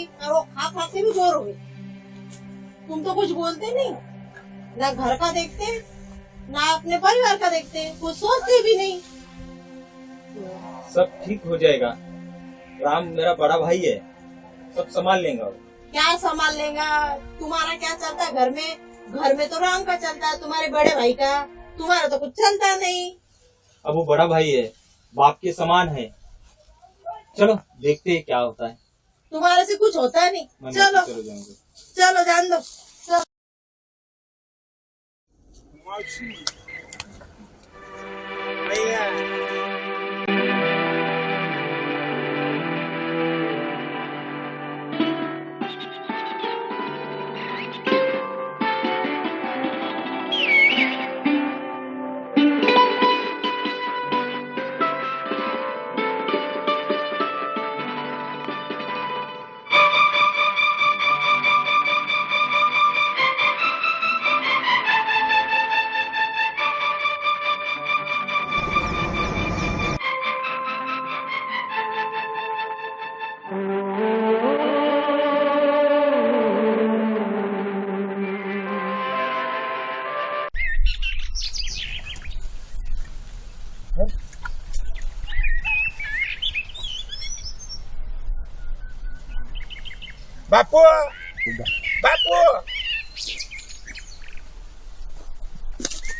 गई और वो खा खा के भी बोर हो गई। तुम तो कुछ बोलते नहीं, ना घर का देखते ना अपने परिवार का देखते, कुछ सोचते भी नहीं। सब ठीक हो जाएगा। राम मेरा बड़ा भाई है, सब संभाल लेगा वो। क्या संभाल लेगा? तुम्हारा क्या चलता है घर में? घर में तो राम का चलता है, तुम्हारे बड़े भाई का। तुम्हारा तो कुछ चलता नहीं। अब वो बड़ा भाई है, बाप के समान है। चलो देखते हैं क्या होता है। तुम्हारे से कुछ होता नहीं। चलो चलो जान दो। बापू बापू,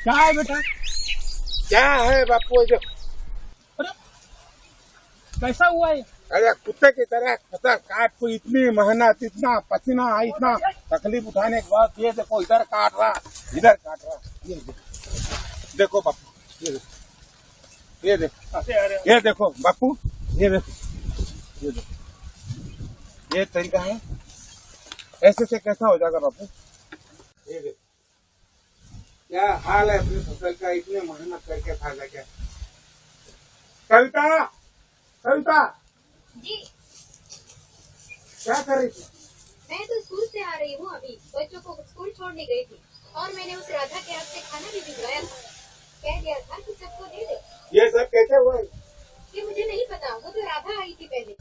क्या है बेटा? क्या है बापू? जो अरे कैसा हुआ है? अरे कुत्ते की तरह खतर काट को इतनी मेहनत, इतना पसीना, इतना तकलीफ उठाने के बाद ये देखो इधर काट रहा, इधर काट रहा। ये देखो बापू, ये देखो, ये देखो, ये देखो बापू, ये देखो, ये देखो, ये तरीका है। ऐसे से कैसा हो जाएगा बापू? ये देखो क्या हाल है अपनी फसल का, इतने मेहनत करके फायदा क्या? कविता, कविता जी, क्या कर रही थी? मैं तो स्कूल से आ रही हूँ अभी। बच्चों को स्कूल छोड़ने गई थी और मैंने उस राधा के हाथ से खाना भी भिजवाया था। कह दिया था कि सबको दे दे। ये सब कैसे हुआ? ये मुझे नहीं पता, वो तो राधा आई थी पहले।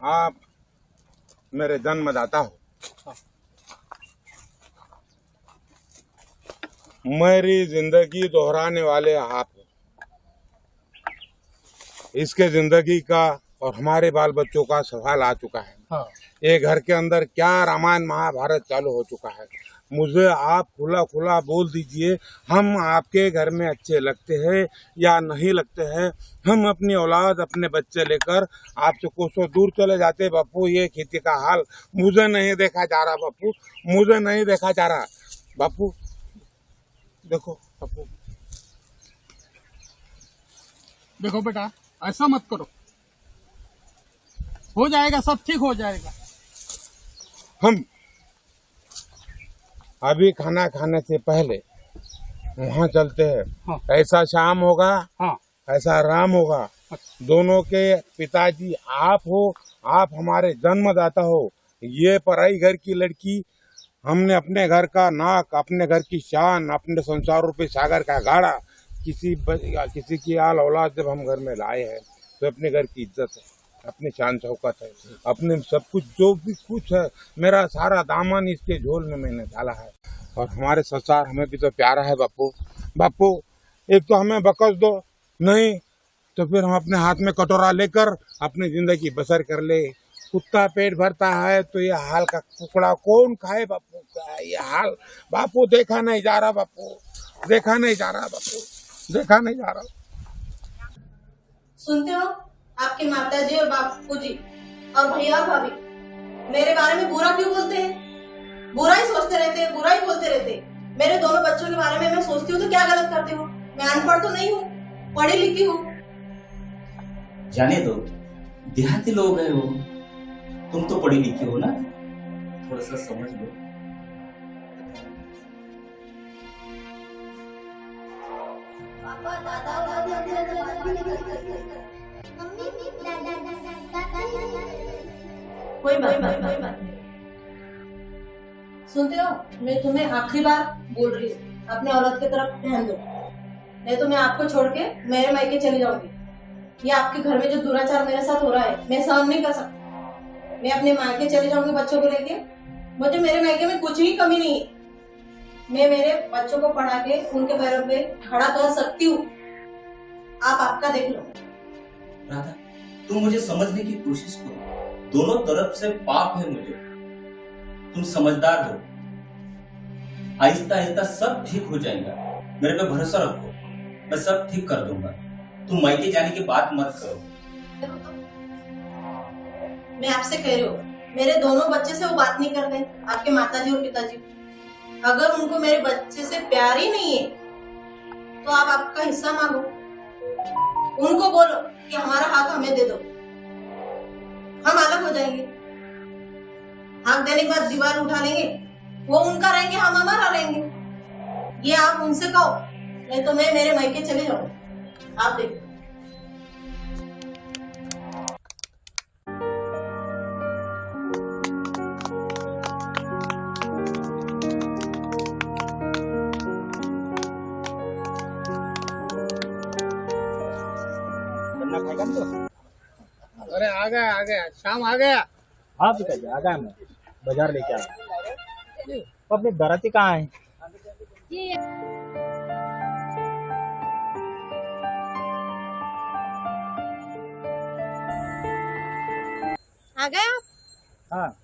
आप मेरे जन्मदाता हो। मेरी जिंदगी दोहराने वाले आप हो। इसके जिंदगी का और हमारे बाल बच्चों का सवाल आ चुका है। हाँ। ये घर के अंदर क्या रामायण महाभारत चालू हो चुका है। मुझे आप खुला खुला बोल दीजिए, हम आपके घर में अच्छे लगते हैं या नहीं लगते हैं। हम अपनी औलाद, अपने बच्चे लेकर आपसे कोसों दूर चले जाते। बापू ये खेती का हाल मुझे नहीं देखा जा रहा। बापू मुझे नहीं देखा जा रहा। बापू देखो, बापू देखो बेटा, ऐसा मत करो, हो जाएगा, सब ठीक हो जाएगा। हम अभी खाना खाने से पहले वहाँ चलते हैं। हाँ। ऐसा शाम होगा, हाँ। ऐसा राम होगा। दोनों के पिताजी आप हो, आप हमारे जन्मदाता हो। ये पराई घर की लड़की, हमने अपने घर का नाक, अपने घर की शान, अपने संसार रूपी सागर का गाड़ा किसी की आल औलाद जब हम घर में लाए हैं तो अपने घर की इज्जत है, अपनी शान शौकत है, अपने सब कुछ जो भी कुछ है, मेरा सारा दामन इसके झोल में मैंने डाला है। और हमारे संसार हमें भी तो प्यारा है बापू। बापू एक तो हमें बकस दो, नहीं तो फिर हम अपने हाथ में कटोरा लेकर अपनी जिंदगी बसर कर ले। कुत्ता पेट भरता है तो ये हाल का कुकड़ा कौन खाए बापू? का ये हाल बापू देखा नहीं जा रहा। बापू देखा नहीं जा रहा। बापू देखा नहीं जा रहा। सुनते हो, आपकी माताजी और बापूजी और भैया और भाभी मेरे बारे में बुरा क्यों बोलते हैं? बुरा ही सोचते रहते हैं, बुरा ही बोलते रहते हैं। मेरे दोनों बच्चों के बारे में मैं सोचती हूँ तो क्या गलत करती हूँ? मैं अनपढ़ तो नहीं हूँ, पढ़ी लिखी हूँ। जाने दो, देहाती लोग हैं वो, तुम तो पढ़ी लिखी हो ना, थोड़ा सा समझ लो। कोई बात नहीं। सुनते हो, मैं तुम्हें आखिरी बार बोल रही हूँ, अपने औरत की तरफ ध्यान दो, नहीं तो मैं आपको छोड़ के मेरे मायके चली जाऊंगी। ये आपके घर में जो दुराचार मेरे साथ हो रहा है मैं सहन नहीं कर सकती। मैं अपने मायके चले जाऊंगी बच्चों को लेके। मुझे मेरे मायके में कुछ ही कमी नहीं है। मैं मेरे बच्चों को पढ़ा के उनके पैरों पे खड़ा कर सकती हूँ। आप आपका देख लो। राधा, तुम मुझे समझने की कोशिश करो। दोनों तरफ से पाप है मुझे। तुम समझदार हो। आहिस्ता आहिस्ता सब ठीक हो जाएगा। मेरे पे भरोसा रखो, मैं सब ठीक कर दूंगा। तुम मायके जाने की बात मत करो। मैं आपसे कह रही हूँ, मेरे दोनों बच्चे से वो बात नहीं करते, आपके माताजी और पिताजी। अगर उनको मेरे बच्चे से प्यार ही नहीं है तो आप आपका हिस्सा मांगो। उनको बोलो कि हमारा हक हमें दे दो, हम अलग हो जाएंगे। हक देने के बाद दीवार उठा लेंगे, वो उनका रहेंगे, हम हमारा रहेंगे। ये आप उनसे कहो, नहीं तो मैं मेरे मायके चले जाऊँ। आप देखो। अरे आ गया शाम आ गया। हाँ पिताजी आ गया, मैं बाजार लेके आया। तो अपनी दराती कहाँ है? आ गए आप? हाँ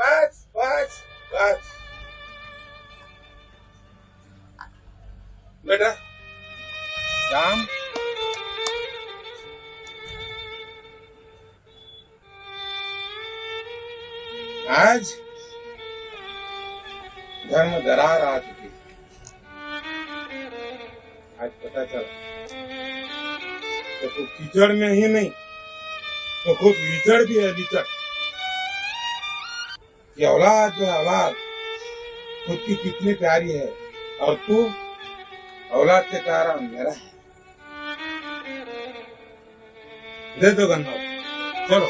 बस बेटा राम, आज घर में दरार आ चुकी। आज पता चला तो कीचड़ में ही नहीं तो खुद लीचड़ भी है। लीचड़ ये औलाद जो है, औलाद खुद की कितनी प्यारी है, और तू औलाद से प्यारा मेरा है। दे दो गन्ना, चलो।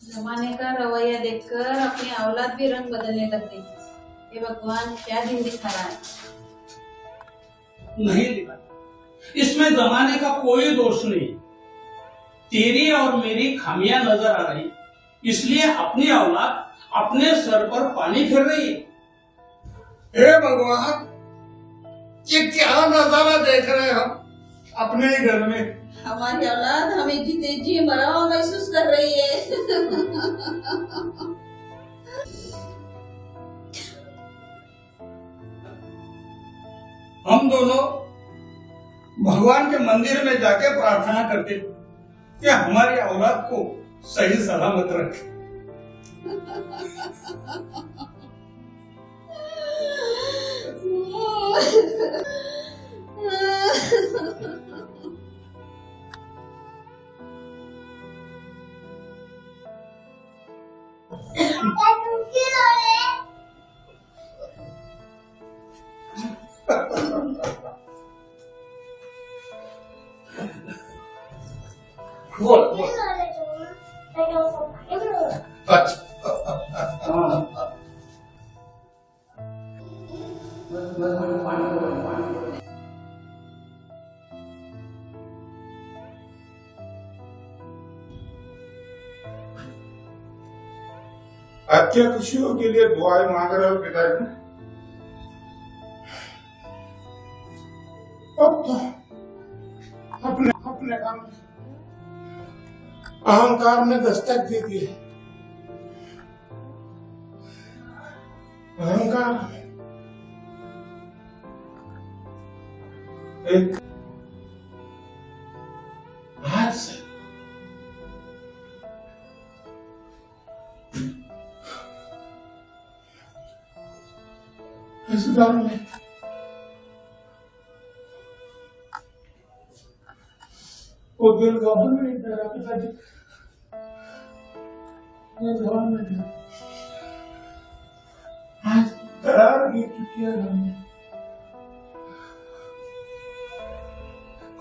जमाने का रवैया देखकर अपनी औलाद भी रंग बदलने लग गई। ये भगवान क्या दिन दिखा रहा है। नहीं दिखा, इसमें जमाने का कोई दोष नहीं। तेरी और मेरी खामियां नजर आ रही, इसलिए अपनी औलाद अपने सर पर पानी फिर रही है। हे भगवान, ये क्या नजारा देख रहे हैं हम अपने ही घर में। हमारी औलाद हमें जीते जी मरा हुआ महसूस कर रही है। हम दोनों भगवान के मंदिर में जाके प्रार्थना करते कि हमारी औलाद को सही सलामत रखे। बोल बोल। अच्छा अच्छे खुशियों के लिए दुआएं मांग रहे हो पिताजी। अब तो अपने काम अहंकार ने दस्तक दे दी। अहंकार एक हाथ से इस घर में वो दिल गबन नहीं तेरा पिताजी ये घर में था। आज दरार गिर चुकी है घर में।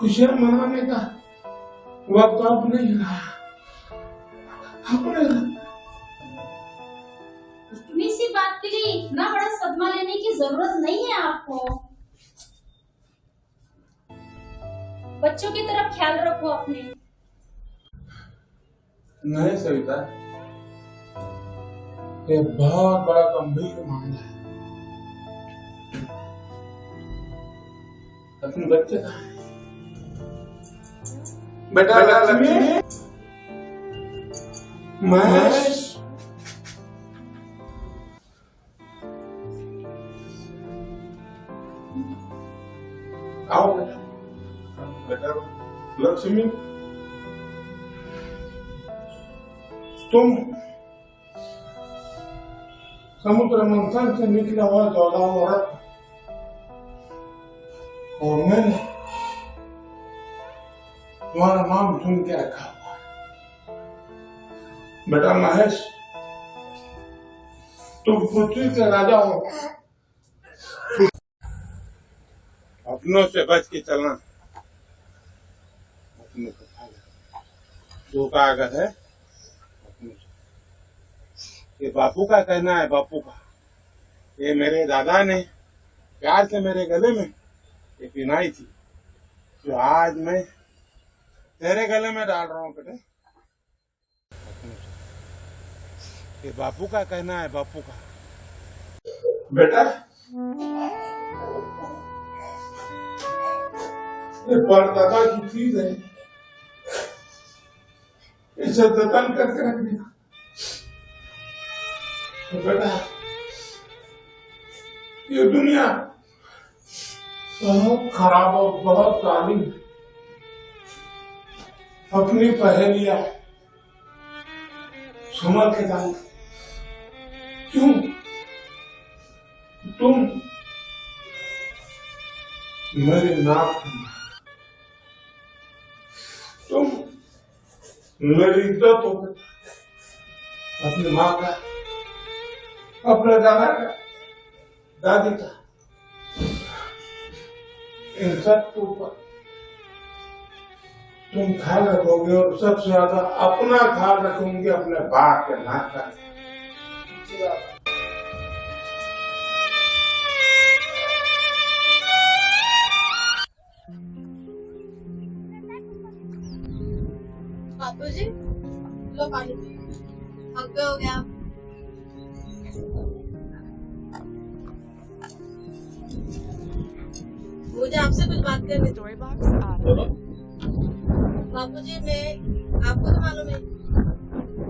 खुशियां मनाने का वक्त अब नहीं रहा। अपने इतनी सी बात के लिए इतना बड़ा सदमा लेने की जरूरत नहीं है आपको। बच्चों की तरफ ख्याल रखो अपने। नहीं सविता, ये बहुत बड़ा गंभीर मामला है। अपने बच्चे कहाँ हैं? बेटा लक्ष्मी, महेश, आओ बेटा। बेटा लक्ष्मी, तुम समुद्र मंथन से निकला हुआ 14 औरत और मैंने तुम्हारा नाम सुन के रखा हुआ है। बेटा महेश, तुम पृथ्वी के राजा हो। अपनों से बच के चलना। अपनों से जो का आगत है ये बापू का कहना है। बापू का ये मेरे दादा ने प्यार से मेरे गले में ये पिनाई थी जो आज मैं तेरे गले में डाल रहा हूँ बेटे। ये बापू का कहना है। बापू का बेटा ये परदादा की चीज है, इसे जतन करके रख दिया। तो बेटा ये दुनिया बहुत खराब और बहुत जालिम है। अपनी पहेलियां संभल के डाल। क्यों तुम मेरे नाम, तुम मेरी इज्जत हो, अपनी माँ का, अपने दादा का, दादी का, इन सब के ऊपर तुम ख्याल रखोगे और सबसे ज्यादा अपना ख्याल रखोगे अपने बाप के नाक का। बापू जी लो पानी। थक गए हो गया आप? मुझे आपसे कुछ बात करनी थी। बापू जी मैं आपको तो मालूम है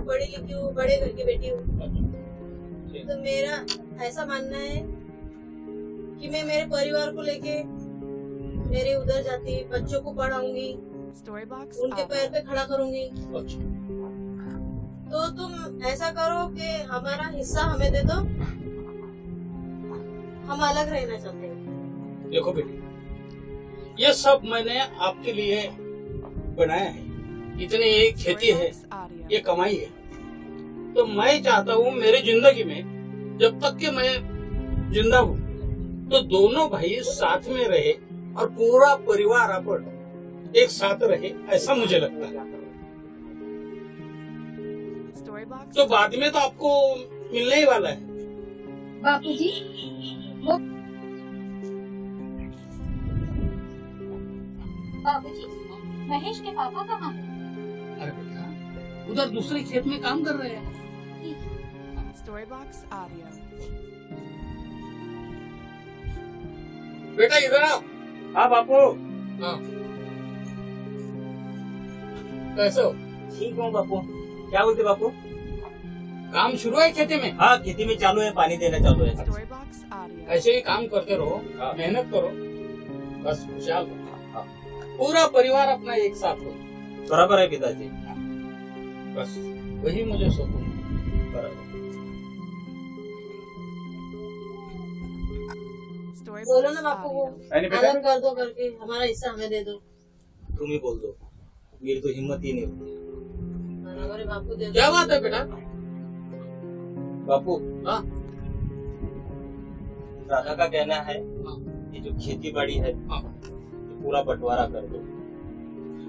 पढ़ी लिखी हूँ, बड़े घर की बेटी हूँ, तो मेरा ऐसा मानना है कि मैं मेरे परिवार को लेके मेरे उधर जाती, बच्चों को पढ़ाऊंगी, उनके पैर पे खड़ा करूंगी। तो तुम ऐसा करो कि हमारा हिस्सा हमें दे दो, हम अलग रहना चाहते हैं। देखो बेटी, ये सब मैंने आपके लिए बनाया है। इतनी ये खेती है, ये कमाई है, तो मैं चाहता हूँ मेरी जिंदगी में जब तक कि मैं जिंदा हूँ तो दोनों भाई साथ में रहे और पूरा परिवार अपन एक साथ रहे, ऐसा मुझे लगता है। तो बाद में तो आपको मिलने ही वाला है। बापूजी, वो बाबूजी, महेश के पापा कहाँ हैं? अरे बेटा, उधर दूसरे खेत में काम कर रहे हैं। बेटा इधर आओ। हाँ बापू, हाँ, कैसे हो? ठीक हूँ बापू। क्या बोलते बापू? काम शुरू है खेती में? हाँ, खेती में चालू है, पानी देना चालू है। ऐसे ही काम करते रहो, हाँ। मेहनत करो, बस खुशहाल रहो। पूरा परिवार अपना एक साथ हो, बराबर है पिताजी। बस वही मुझे सुकून। बराबर। बोलो ना बापू को अलग कर दो करके, हमारा हिस्सा हमें दे दो। तुम ही बोल दो, मेरी तो हिम्मत ही नहीं होती। हमारे बापू दे दो। क्या बात है बेटा? बापू, हाँ राधा का कहना है ये जो खेती बाड़ी है हाँ। तो पूरा बंटवारा कर दो।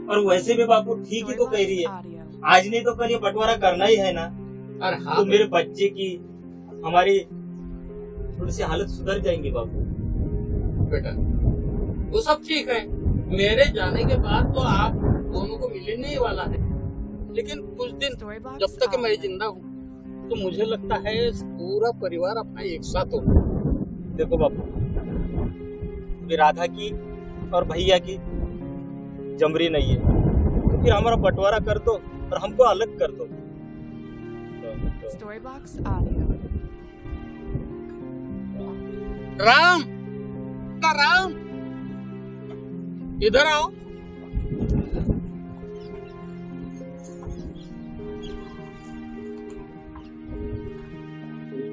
और वैसे भी बापू ठीक ही तो कह रही है, आज नहीं तो कल ये बंटवारा करना ही है ना। अरे हाँ तो मेरे बच्चे की, हमारी थोड़ी सी हालत सुधर जाएंगी बापू। बेटा वो सब ठीक है, मेरे जाने के बाद तो आप दोनों को मिलने ही वाला है, लेकिन कुछ दिन जब तक मैं जिंदा हूँ तो मुझे लगता है पूरा परिवार अपना एक साथ होगा। देखो बापू, ये राधा की और भैया की जमरी नहीं है, तो फिर हमारा बंटवारा कर दो और हमको अलग कर दो। राम राम, इधर आओ।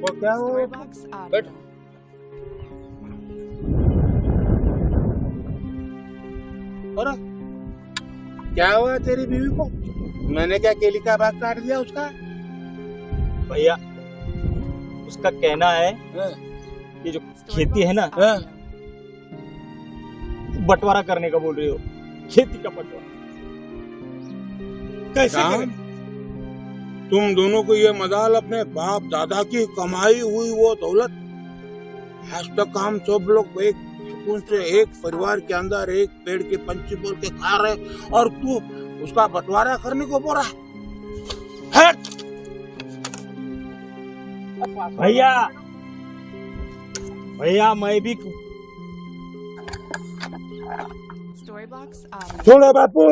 वो क्या हुआ? बैठो। और क्या हुआ तेरी बीवी को? मैंने क्या केली का भाग काट दिया उसका? भैया उसका कहना है ये जो खेती है ना, बंटवारा करने का बोल रही हो, खेती का बंटवारा कैसे करें? तुम दोनों को ये मजाल अपने बाप दादा की कमाई हुई वो दौलत, आज तक हम सब लोग एक सुकून से एक परिवार के अंदर एक पेड़ के पंछी बोल के खा रहे, और तू उसका बंटवारा करने को बोल रहा है? भैया भैया मैं भी छोड़ो बापू,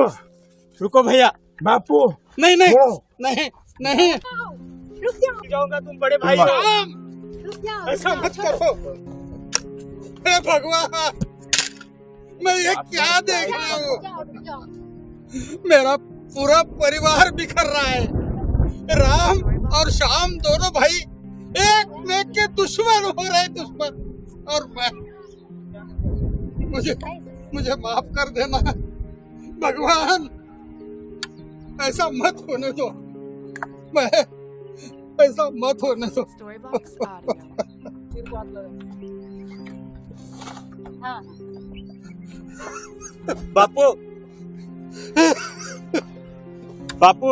रुको भैया। बापू नहीं नहीं छोड़ो। नहीं नहीं, जाऊंगा तुम बड़े भाई। राम ऐसा मत करो, हे भगवान मैं ये क्या देख रहा हूँ? मेरा पूरा परिवार बिखर रहा है। राम और श्याम दोनों भाई एक में के दुश्मन हो रहे, दुश्मन। और मैं, मुझे माफ कर देना भगवान, ऐसा मत होने दो, मैं ऐसा मत होने दो। बापू बापू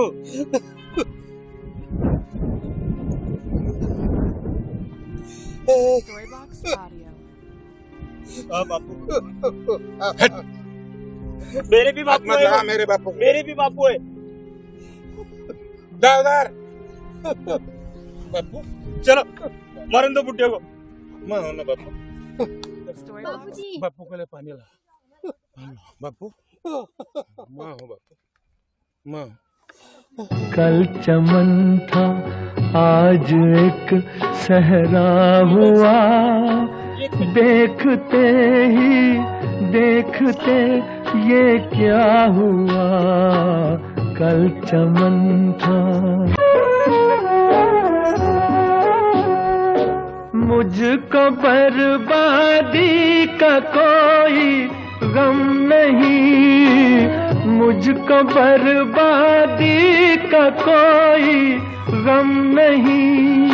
हाँ बापू, मेरे भी बापू मत है, लगा मेरे बापू को। मेरे भी बापू है। दावदार बापू चलो मरन दो बुढ़े को। मैं हूं ना बापू। बापू के लिए पानी ला। बापू मैं हूं बापू, मैं हूं। कल चमन था आज एक सहरा हुआ, देखते ही देखते ये क्या हुआ, कल चमन था। मुझको बर्बादी का कोई गम नहीं, मुझको बर्बादी का कोई गम नहीं,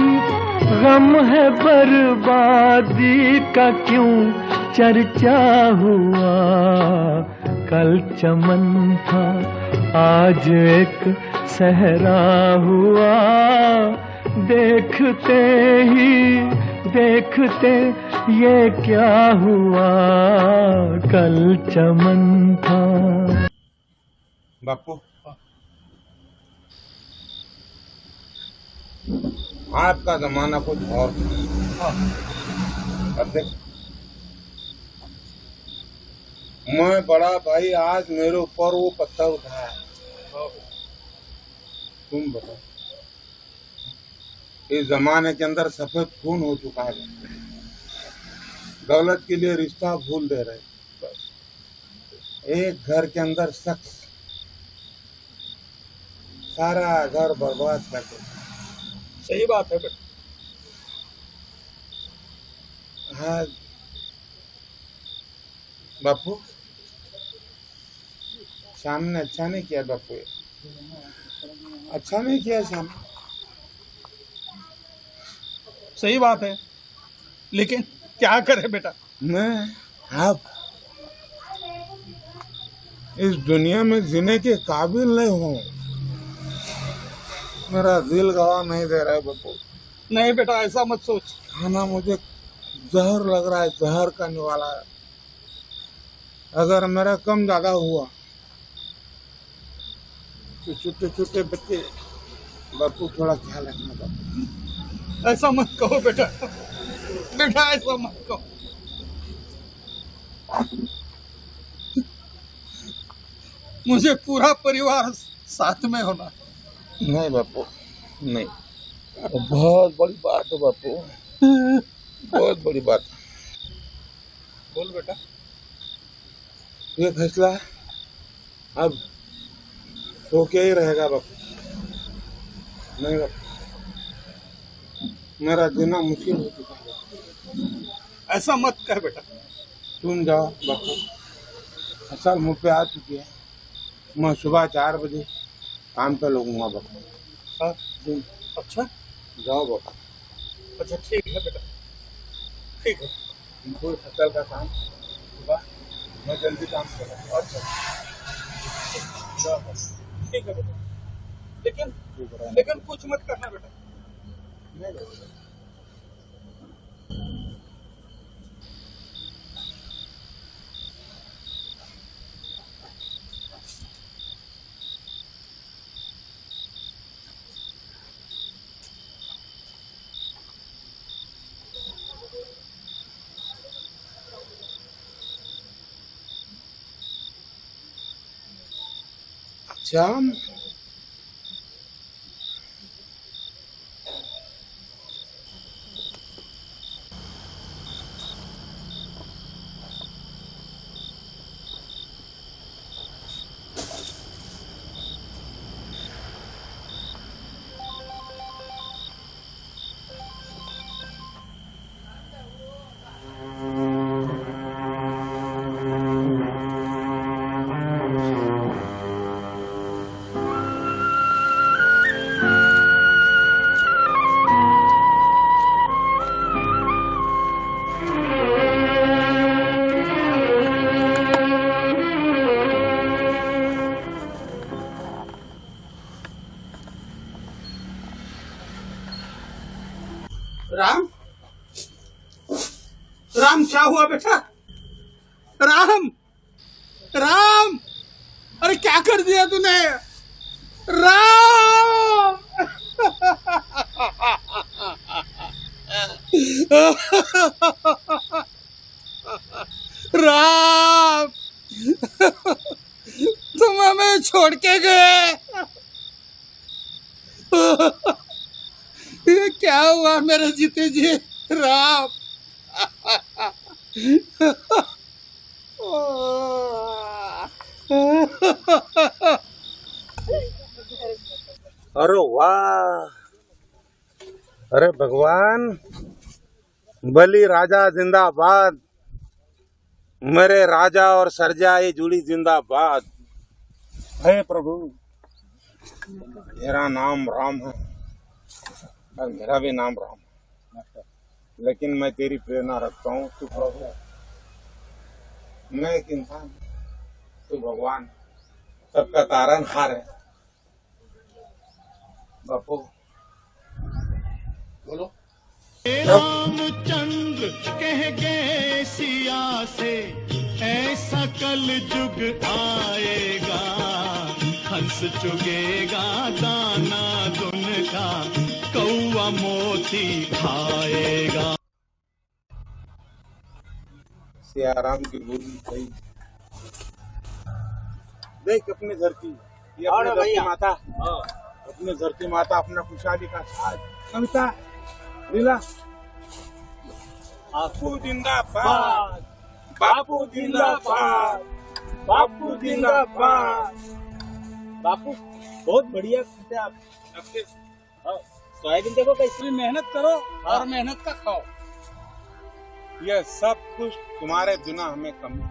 गम है बर्बादी का क्यों चर्चा हुआ, कल चमन था आज एक सहरा हुआ, देखते ही देखते ये क्या हुआ, कल चमन था। बापू आपका जमाना कुछ और था। अब देख मैं बड़ा भाई, आज मेरे ऊपर वो पत्थर उठाया, तुम बताओ इस जमाने के अंदर सफेद खून हो चुका है, दौलत के लिए रिश्ता भूल दे रहे, एक घर के अंदर शख्स सारा घर बर्बाद कर दे। सही बात है बेटा। हाँ बापू श्याम ने अच्छा नहीं किया बापू, अच्छा नहीं किया श्याम। सही बात है, लेकिन क्या करे बेटा। मैं आप इस दुनिया में जीने के काबिल नहीं हूँ। मेरा दिल गवाह नहीं दे रहा है बापू। नहीं बेटा, ऐसा मत सोच। खाना मुझे जहर लग रहा है, जहर करने वाला है। अगर मेरा कम ज्यादा हुआ तो छोटे छोटे बच्चे, बापू थोड़ा ख्याल रखना बापू। ऐसा मत कहो बेटा, बेटा ऐसा मत कहो। मुझे पूरा परिवार साथ में होना। नहीं बापू नहीं, बहुत बड़ी बात है बापू, बहुत बड़ी बात। बोल बेटा। ये फैसला अब तो क्या ही रहेगा बापू। नहीं बापू, मेरा जीना मुश्किल हो चुका है बापू। ऐसा मत कर बेटा। तुम जाओ बापू, फसल मुँह पे आ चुकी है। मैं सुबह 4 बजे काम पे लगूंगा बापू। हाँ, अच्छा जाओ बापू। अच्छा ठीक है बेटा, ठीक है। कोई फसल का काम सुबह मैं जल्दी काम करूँगा। अच्छा जाओ बापू। ठीक है बेटा, लेकिन कुछ मत करना बेटा। नहीं बापू। श्याम, राम, राम क्या हुआ बेटा? राम, राम, अरे क्या कर दिया तूने? राम, राम, तुम हमें छोड़ के गए। ये क्या हुआ मेरे जीते जी? राम, अरे वाह, अरे भगवान, बलि राजा जिंदाबाद, मेरे राजा और सरजाई जुड़ी जिंदाबाद। हे प्रभु, मेरा नाम राम है और मेरा भी नाम राम है, लेकिन मैं तेरी प्रेरणा रखता हूँ। तू प्रभु, मैं एक इंसान, तू भगवान, सबका तारनहार है। बापू बोलो। रामचंद्र कह गए सिया से, ऐसा कल जुग आएगा, हंस चुगेगा दाना दुन का, कौआ मोती खाएगा। सियाराम की बोली सही। देख अपनी धरती, ये अपनी धरती माता, अपनी धरती माता अपना खुशहाली का साज। कविता लीला, बापू जिंदाबाद, बापू जिंदाबाद, बापू जिंदाबाद। बापू बहुत बढ़िया खाते आप। सोयाबीन देखो कैसे। मेहनत करो और मेहनत का खाओ। ये सब कुछ तुम्हारे बिना हमें कमी।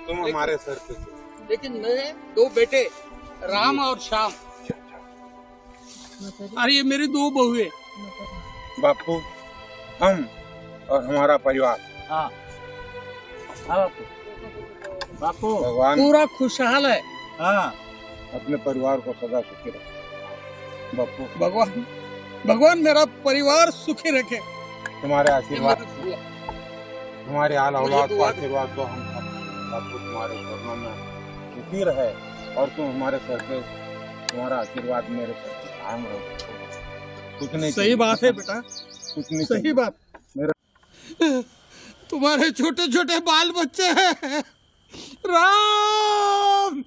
तुम हमारे सर पे थे। लेकिन मेरे 2 बेटे राम और श्याम, और ये मेरी 2 बहुएं। बापू, हम और हमारा परिवार, हाँ बापू, बापू भगवान पूरा खुशहाल है। हाँ अपने परिवार को सदा सुखी रखे। बापू, भगवान मेरा परिवार सुखी रखे। तुम्हारे आशीर्वाद, तुम्हारे आल औलाद को दुआ- आशीर्वाद दो। हम बापू तुम्हारे चरणों में सुखी रहे और तुम हमारे सर पे, तुम्हारा आशीर्वाद मेरे सर पे कायम रहो। कुछ नहीं सही चाहिए। बात है बेटा, कुछ नहीं सही चाहिए। बात। तुम्हारे छोटे छोटे बाल बच्चे हैं राम।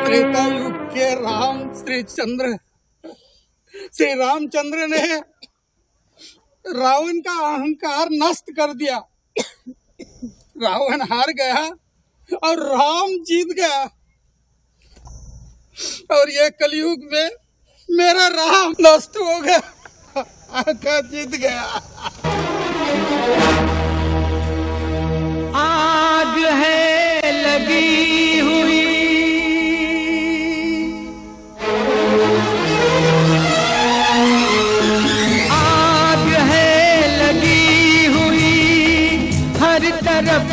त्रेता युग के राम श्री रामचंद्र ने रावण का अहंकार नष्ट कर दिया। रावण हार गया और राम जीत गया। और ये कलयुग में मेरा राम नष्ट हो गया, आका जीत गया। आग है लगी हुई, आग है लगी हुई, हर तरफ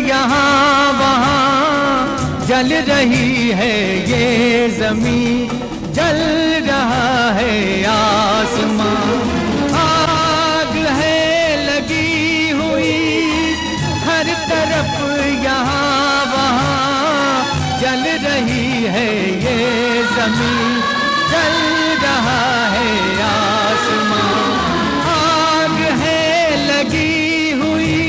यहाँ वहाँ जल रही है ये जमीन, जल रहा है आसमां। आग है लगी हुई, हर तरफ यहाँ वहाँ जल रही है ये जमीन, जल रहा है आसमां। आग है लगी हुई।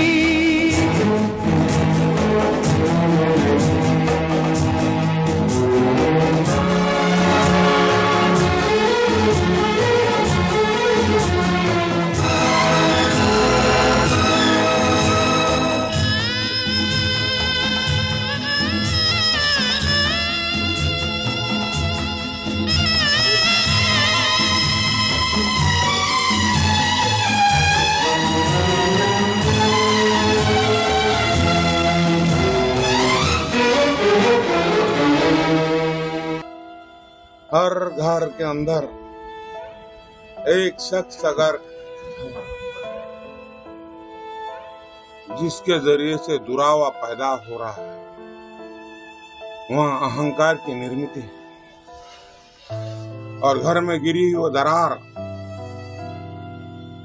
हर घर के अंदर एक शख्स अगर जिसके जरिए से दुरावा पैदा हो रहा है, वहाँ अहंकार की निर्मित है। और घर में गिरी हुई वो दरार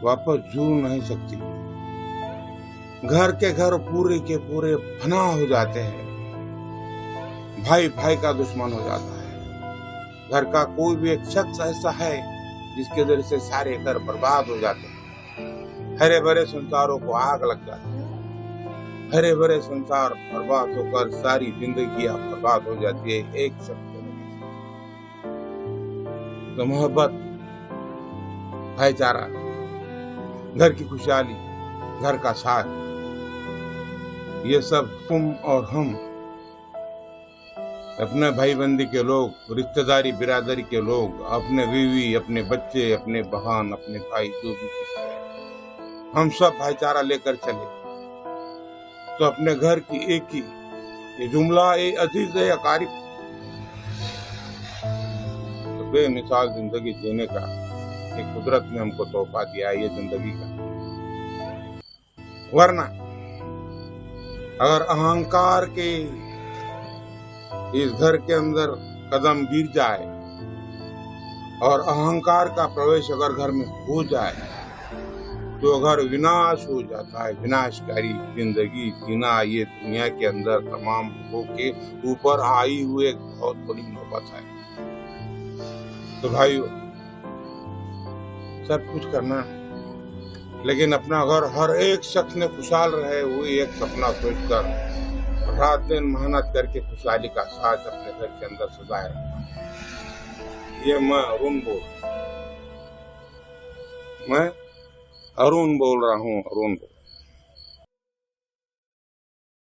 वापस जुड़ नहीं सकती। घर के घर पूरे के पूरे फना हो जाते हैं, भाई भाई का दुश्मन हो जाता है। घर का कोई भी एक शख्स ऐसा है जिसके जरिए से सारे घर बर्बाद हो जाते हैं। हरे भरे संसारों को आग लग जाती है। हरे भरे संसार बर्बाद होकर सारी जिंदगी बर्बाद हो जाती है एक शख्स के वजह से। तो मोहब्बत, भाईचारा, घर की खुशहाली, घर का साथ, ये सब तुम और हम, अपने भाई बंदी के लोग, रिश्तेदारी बिरादरी के लोग, अपने बीवी, अपने बच्चे, अपने बहन, अपने भाई, जो भी हम सब भाईचारा लेकर चले तो अपने घर की एक ही ये जुमला, ये अजीज है अकारिब, तो बेमिसाल जिंदगी जीने का एक कुदरत ने हमको तोहफा दिया है ये जिंदगी का। वरना अगर अहंकार के इस घर के अंदर कदम गिर जाए और अहंकार का प्रवेश अगर घर में हो जाए तो घर विनाश हो जाता है। विनाशकारी जिंदगी जीना ये दुनिया के अंदर तमाम लोगों के ऊपर आई हुई एक बहुत बड़ी नौबत है। तो भाइयों, सब कुछ करना लेकिन अपना घर हर एक शख्स ने खुशहाल रहे, वही एक सपना सोचकर रात दिन मेहनत करके खुशहाली का साथ अपने घर के अंदर सजाए रखा। ये मैं अरुण बोल रहा हूँ, अरुण बोल